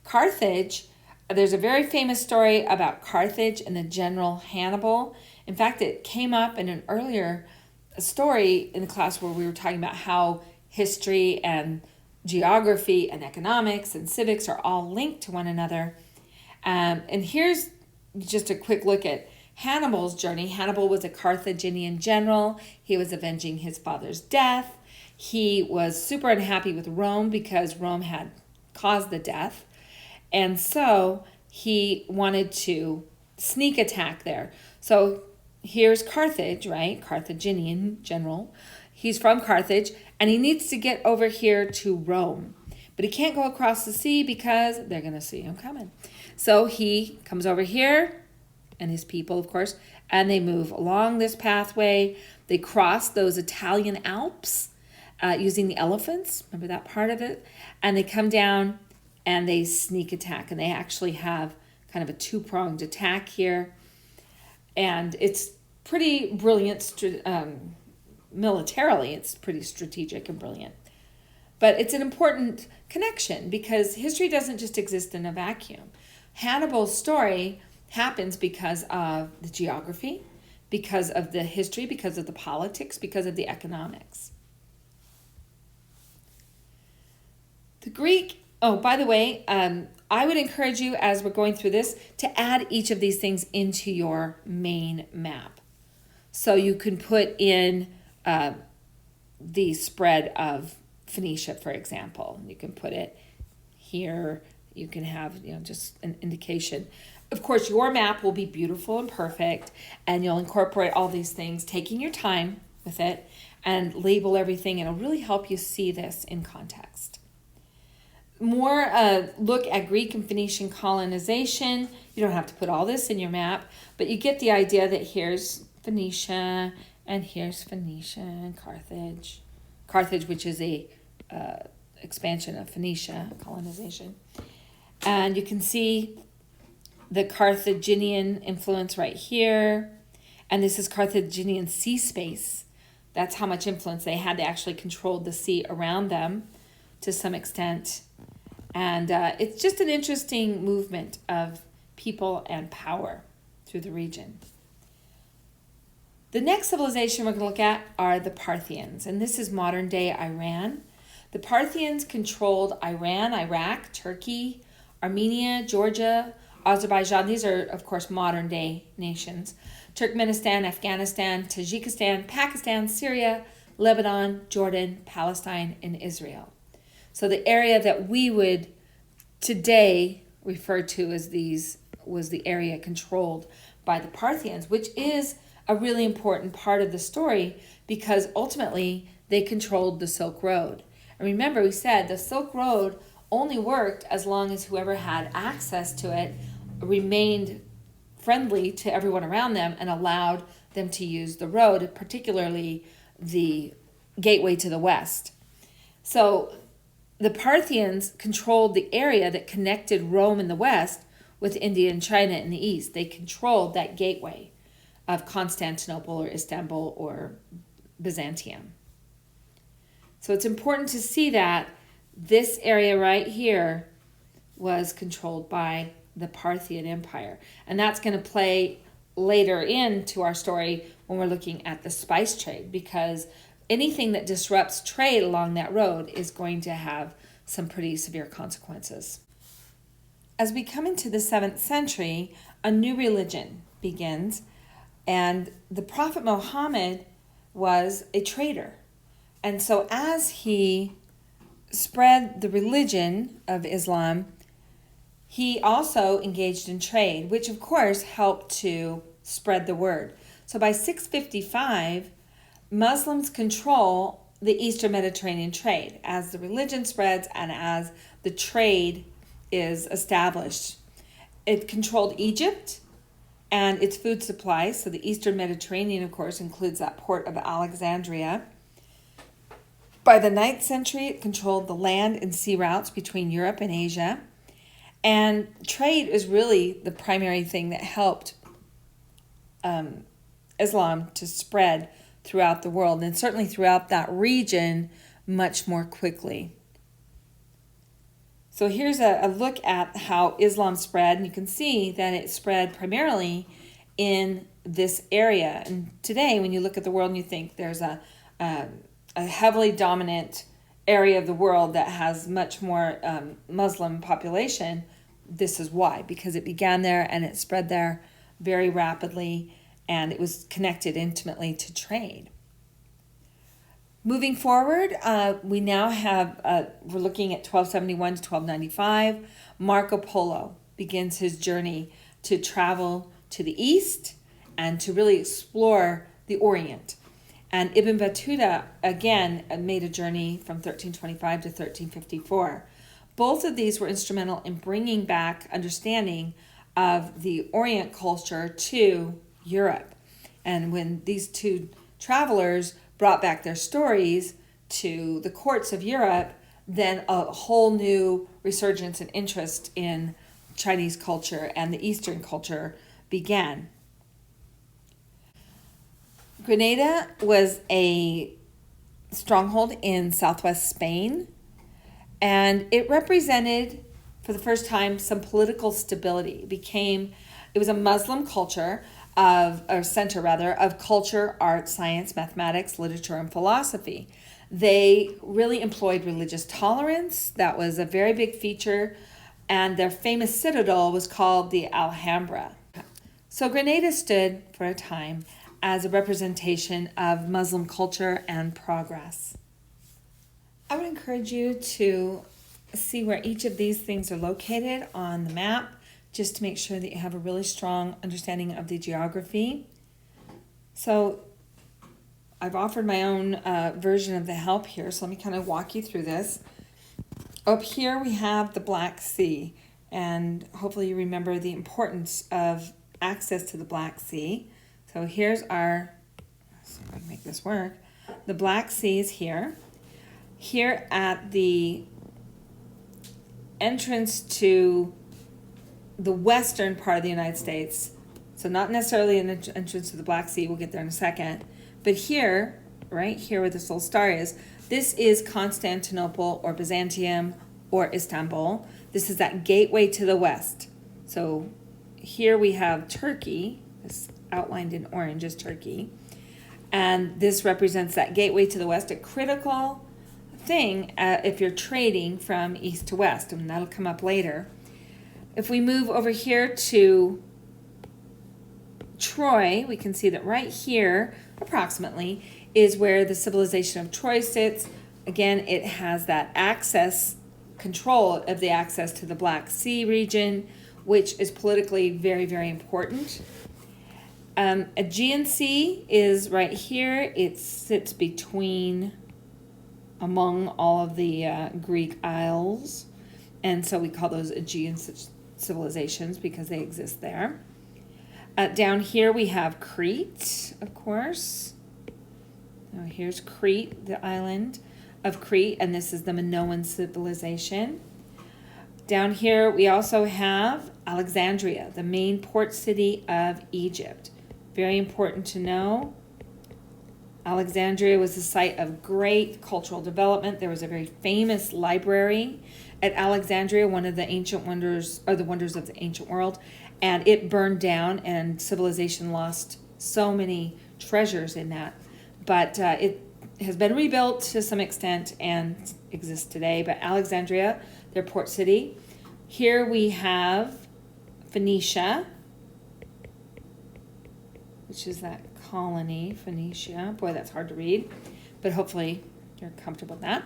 Carthage, there's a very famous story about Carthage and the general Hannibal. In fact, it came up in an earlier story in the class where we were talking about how history and geography and economics and civics are all linked to one another. And here's just a quick look at Hannibal's journey. Hannibal was a Carthaginian general. He was avenging his father's death. He was super unhappy with Rome because Rome had caused the death. And so he wanted to sneak attack there. So here's Carthage, right? Carthaginian general. He's from Carthage, and he needs to get over here to Rome. But he can't go across the sea because they're going to see him coming. So he comes over here, and his people, of course, and they move along this pathway. They cross those Italian Alps using the elephants. Remember that part of it? And they come down and they sneak attack. And they actually have kind of a two-pronged attack here. And it's pretty brilliant militarily. It's pretty strategic and brilliant. But it's an important connection because history doesn't just exist in a vacuum. Hannibal's story happens because of the geography, because of the history, because of the politics, because of the economics. The Greek, by the way, I would encourage you as we're going through this to add each of these things into your main map. So you can put in the spread of Phoenicia, for example. You can put it here. You can have, just an indication. Of course, your map will be beautiful and perfect, and you'll incorporate all these things, taking your time with it, and label everything. It'll really help you see this in context. More look at Greek and Phoenician colonization. You don't have to put all this in your map, but you get the idea that here's Phoenicia, and here's Phoenicia and Carthage. Carthage, which is a expansion of Phoenicia, colonization. And you can see the Carthaginian influence right here. And this is Carthaginian sea space. That's how much influence they had. They actually controlled the sea around them to some extent. And it's just an interesting movement of people and power through the region. The next civilization we're going to look at are the Parthians. And this is modern day Iran. The Parthians controlled Iran, Iraq, Turkey, Armenia, Georgia, Azerbaijan. These are, of course, modern day nations. Turkmenistan, Afghanistan, Tajikistan, Pakistan, Syria, Lebanon, Jordan, Palestine, and Israel. So the area that we would today refer to as these was the area controlled by the Parthians, which is a really important part of the story because ultimately they controlled the Silk Road. And remember, we said the Silk Road only worked as long as whoever had access to it remained friendly to everyone around them and allowed them to use the road, particularly the gateway to the west. So the Parthians controlled the area that connected Rome in the west with India and China in the east. They controlled that gateway of Constantinople or Istanbul or Byzantium. So it's important to see that this area right here was controlled by the Parthian Empire. And that's going to play later into our story when we're looking at the spice trade, because anything that disrupts trade along that road is going to have some pretty severe consequences. As we come into the 7th century, a new religion begins, and the Prophet Muhammad was a trader. And so as he spread the religion of Islam, he also engaged in trade, which of course helped to spread the word. So by 655, Muslims control the Eastern Mediterranean trade as the religion spreads and as the trade is established. It controlled Egypt and its food supplies. So the Eastern Mediterranean, of course, includes that port of Alexandria. By the 9th century, it controlled the land and sea routes between Europe and Asia. And trade is really the primary thing that helped Islam to spread throughout the world, and certainly throughout that region much more quickly. So here's a look at how Islam spread, and you can see that it spread primarily in this area. And today, when you look at the world and you think there's a heavily dominant area of the world that has much more Muslim population, this is why, because it began there and it spread there very rapidly, and it was connected intimately to trade. Moving forward, we now have, we're looking at 1271 to 1295. Marco Polo begins his journey to travel to the east and to really explore the Orient. And Ibn Battuta, again, made a journey from 1325 to 1354. Both of these were instrumental in bringing back understanding of the Orient culture to Europe. And when these two travelers brought back their stories to the courts of Europe, then a whole new resurgence and interest in Chinese culture and the Eastern culture began. Granada was a stronghold in southwest Spain, and it represented, for the first time, some political stability. It was a Muslim culture center of culture, art, science, mathematics, literature, and philosophy. They really employed religious tolerance. That was a very big feature, and their famous citadel was called the Alhambra. So Granada stood for a time as a representation of Muslim culture and progress. I would encourage you to see where each of these things are located on the map, just to make sure that you have a really strong understanding of the geography. So I've offered my own version of the help here, so let me kind of walk you through this. Up here we have the Black Sea, and hopefully you remember the importance of access to the Black Sea. So here's let's see if I can make this work. The Black Sea is here. Here at the entrance to the western part of the United States, so not necessarily an entrance to the Black Sea, we'll get there in a second, but here, right here where this little star is, this is Constantinople or Byzantium or Istanbul. This is that gateway to the west. So here we have Turkey, this outlined in orange is Turkey, and this represents that gateway to the west, a critical thing if you're trading from east to west, and that'll come up later. If we move over here to Troy, we can see that right here, approximately, is where the civilization of Troy sits. Again, it has that control of the access to the Black Sea region, which is politically very, very important. Aegean Sea is right here. It sits among all of the Greek isles, and so we call those Aegean civilizations because they exist there. Down here we have Crete, of course. Now here's Crete, the island of Crete, and this is the Minoan civilization. Down here we also have Alexandria, the main port city of Egypt. Very important to know. Alexandria was the site of great cultural development. There was a very famous library at Alexandria, one of the ancient wonders, or the wonders of the ancient world, and it burned down, and civilization lost so many treasures in that. But it has been rebuilt to some extent and exists today. But Alexandria, their port city. Here we have Phoenicia, which is that colony, Phoenicia. Boy, that's hard to read, but hopefully you're comfortable with that.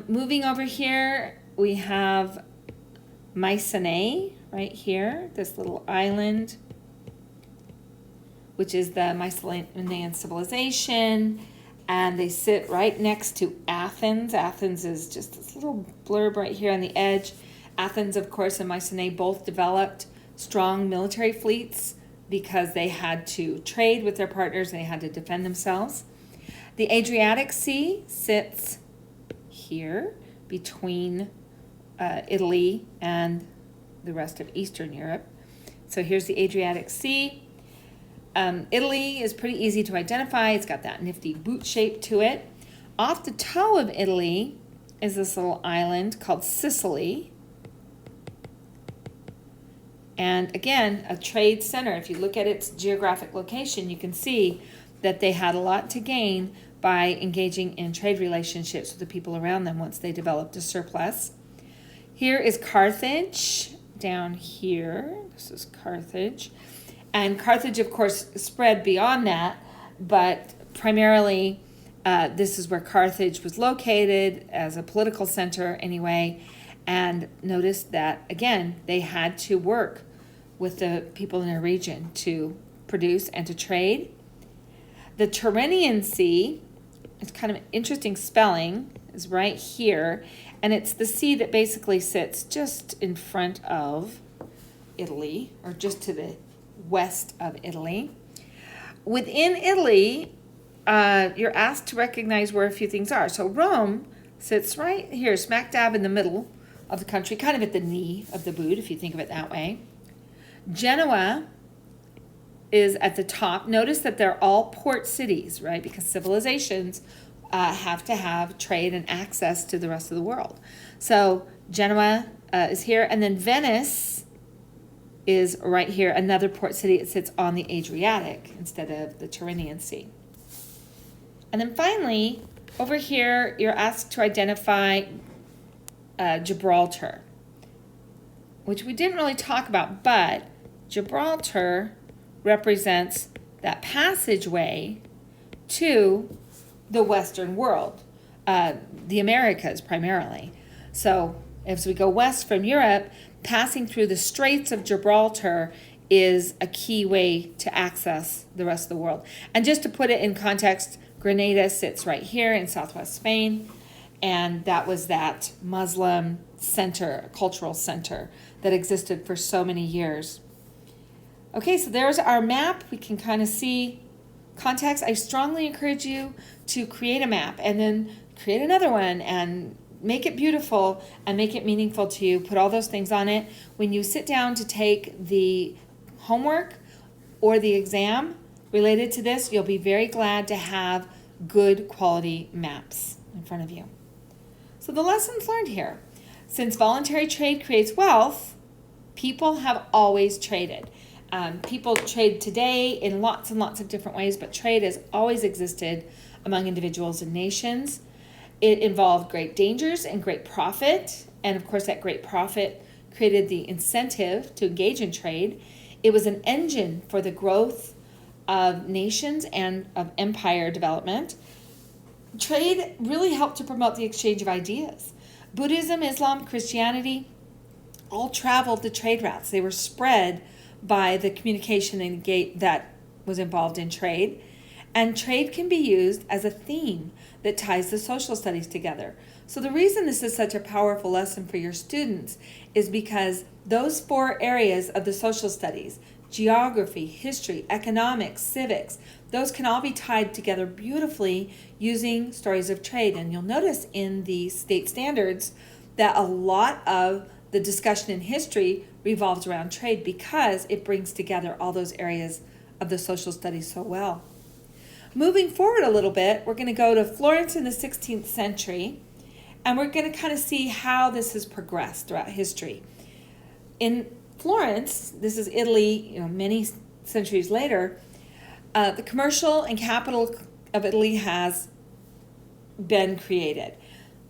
Moving over here, we have Mycenae right here, this little island, which is the Mycenaean civilization, and they sit right next to Athens. Athens is just this little blurb right here on the edge. Athens, of course, and Mycenae both developed strong military fleets because they had to trade with their partners and they had to defend themselves. The Adriatic Sea sits here between Italy and the rest of Eastern Europe. So here's the Adriatic Sea. Italy is pretty easy to identify. It's got that nifty boot shape to it. Off the toe of Italy is this little island called Sicily. And again, a trade center. If you look at its geographic location, you can see that they had a lot to gain by engaging in trade relationships with the people around them once they developed a surplus. Here is Carthage, down here. This is Carthage. And Carthage, of course, spread beyond that, but primarily this is where Carthage was located as a political center anyway. And notice that, again, they had to work with the people in their region to produce and to trade. The Tyrrhenian Sea, it's kind of an interesting spelling, is right here. And it's the sea that basically sits just in front of Italy, or just to the west of Italy. Within Italy, you're asked to recognize where a few things are. So Rome sits right here, smack dab in the middle of the country, kind of at the knee of the boot, if you think of it that way. Genoa is at the top. Notice that they're all port cities, right? Because civilizations have to have trade and access to the rest of the world. So Genoa is here, and then Venice is right here, another port city. It sits on the Adriatic instead of the Tyrrhenian Sea. And then finally, over here, you're asked to identify Gibraltar, which we didn't really talk about, but Gibraltar represents that passageway to the Western world, the Americas primarily. So as we go west from Europe, passing through the Straits of Gibraltar is a key way to access the rest of the world. And just to put it in context, Grenada sits right here in southwest Spain, and that was that Muslim center, cultural center that existed for so many years. Okay, so there's our map. We can kind of see context. I strongly encourage you to create a map and then create another one and make it beautiful and make it meaningful to you. Put all those things on it. When you sit down to take the homework or the exam related to this, you'll be very glad to have good quality maps in front of you. So the lessons learned here. Since voluntary trade creates wealth, people have always traded. People trade today in lots and lots of different ways, but trade has always existed among individuals and nations. It involved great dangers and great profit, and of course that great profit created the incentive to engage in trade. It was an engine for the growth of nations and of empire development. Trade really helped to promote the exchange of ideas. Buddhism, Islam, Christianity all traveled the trade routes. They were spread by the communication and that was involved in trade. And trade can be used as a theme that ties the social studies together. So the reason this is such a powerful lesson for your students is because those 4 areas of the social studies, geography, history, economics, civics, those can all be tied together beautifully using stories of trade. And you'll notice in the state standards that a lot of the discussion in history revolves around trade because it brings together all those areas of the social studies so well. Moving forward a little bit, we're going to go to Florence in the 16th century, and we're going to kind of see how this has progressed throughout history. In Florence, this is Italy, many centuries later, the commercial and capital of Italy has been created.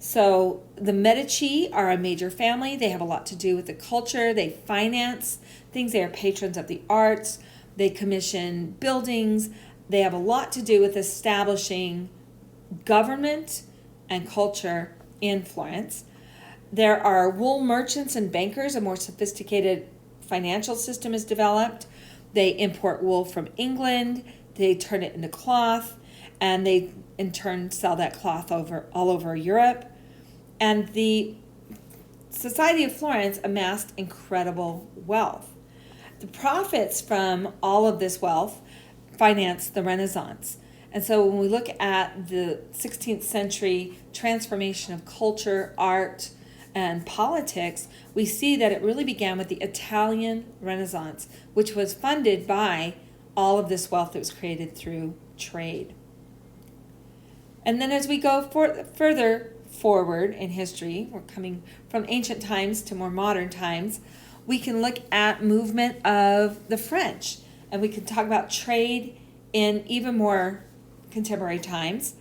So the Medici are a major family. They have a lot to do with the culture. They finance things. They are patrons of the arts. They commission buildings. They have a lot to do with establishing government and culture in Florence. There are wool merchants and bankers. A more sophisticated financial system is developed. They import wool from England. They turn it into cloth, and they in turn sell that cloth all over Europe. And the Society of Florence amassed incredible wealth. The profits from all of this wealth financed the Renaissance. And so when we look at the 16th century transformation of culture, art, and politics, we see that it really began with the Italian Renaissance, which was funded by all of this wealth that was created through trade. And then as we go further forward in history, we're coming from ancient times to more modern times, we can look at movement of the French, and we can talk about trade in even more contemporary times.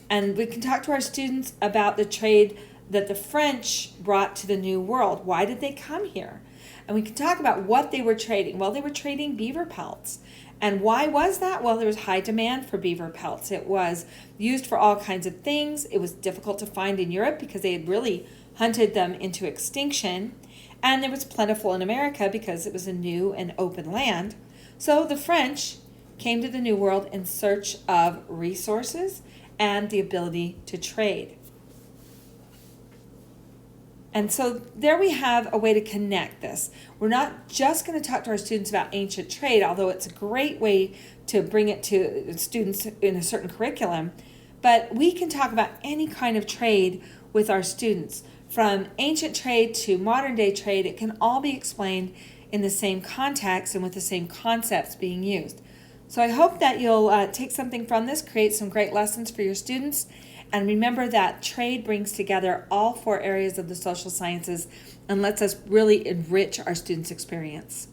And we can talk to our students about the trade that the French brought to the New World. Why did they come here? And we can talk about what they were trading. Well, they were trading beaver pelts. And why was that? Well, there was high demand for beaver pelts. It was used for all kinds of things. It was difficult to find in Europe because they had really hunted them into extinction. And it was plentiful in America because it was a new and open land. So the French came to the New World in search of resources and the ability to trade. And so there we have a way to connect this. We're not just going to talk to our students about ancient trade, although it's a great way to bring it to students in a certain curriculum, but we can talk about any kind of trade with our students. From ancient trade to modern day trade, it can all be explained in the same context and with the same concepts being used. So I hope that you'll take something from this, create some great lessons for your students, and remember that trade brings together all 4 areas of the social sciences and lets us really enrich our students' experience.